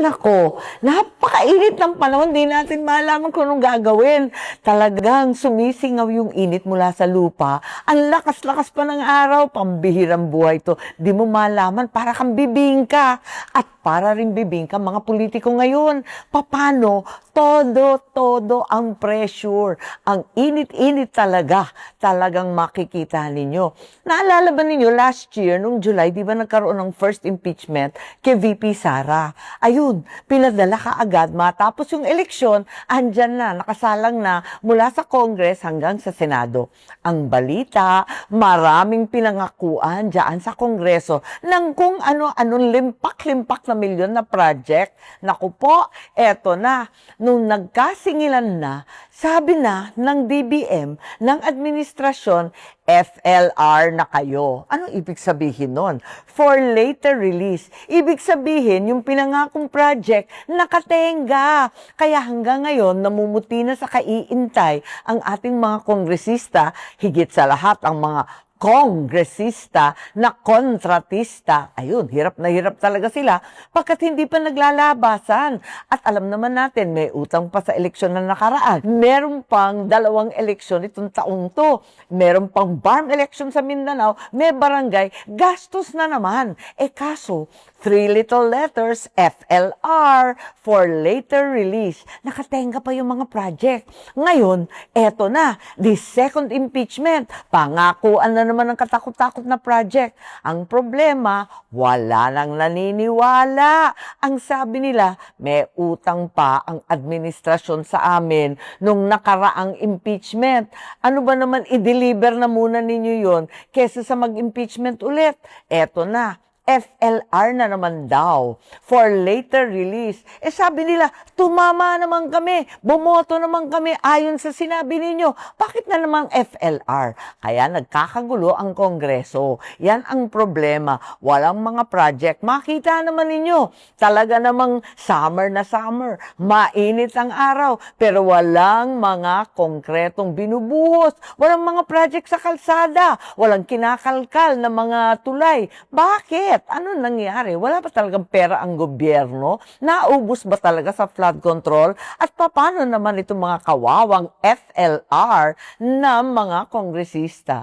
nako, napakainit ng panahon, di natin malaman kung anong gagawin. Talagang sumisingaw yung init mula sa lupa. Ang lakas-lakas pa ng araw, pambihirang buhay to. Di mo malaman, para kang bibingka. At para rin bibingka mga politiko ngayon. Paano? Todo ang pressure. Ang init-init talaga. Talagang makikita ninyo. Naalala ba ninyo, last year, nung July, di ba nagkaroon ng first impeachment kay VP Sara? Ayun, pinadala ka agad matapos yung eleksyon, andyan na, nakasalang na mula sa Congress hanggang sa Senado. Ang balita, maraming pinangakuan dyan sa Kongreso ng kung ano-anong limpak-limpak na milyon na project. Naku po, eto na, nung nagkasingilan na, sabi na ng DBM, ng administrasyon, FLR na kayo. Ano ibig sabihin nun? For later release. Ibig sabihin, yung pinangakong project, nakatenga. Kaya hanggang ngayon, namumuti na sa kaiintay ang ating mga kongresista, higit sa lahat ang mga kongresista na kontratista. Ayun, hirap na hirap talaga sila pagkat hindi pa naglalabasan. At alam naman natin, may utang pa sa eleksyon na nakaraan. Meron pang 2 eleksyon itong taong to. Meron pang barm election sa Mindanao, may barangay, gastos na naman. Kaso, 3 little letters, FLR, for later release. Nakatenga pa yung mga project. Ngayon, eto na, the second impeachment. Pangakuan na naman ng katakot-takot na project. Ang problema, wala nang naniniwala. Ang sabi nila, may utang pa ang administrasyon sa amin nung nakaraang impeachment. Ano ba naman, i-deliver na muna ninyo yon kesa sa mag-impeachment ulit. Eto na. FLR na naman daw for later release. Sabi nila, tumama naman kami, bumoto naman kami ayon sa sinabi ninyo. Bakit na namang FLR? Kaya nagkakagulo ang Kongreso. Yan ang problema. Walang mga project. Makita naman ninyo, talaga namang summer na summer. Mainit ang araw, pero walang mga konkretong binubuhos. Walang mga project sa kalsada. Walang kinakalkal na mga tulay. Bakit? Ano nangyari? Wala ba talagang pera ang gobyerno? Naubos ba talaga sa flood control? At paano naman itong mga kawawang FLR na mga kongresista?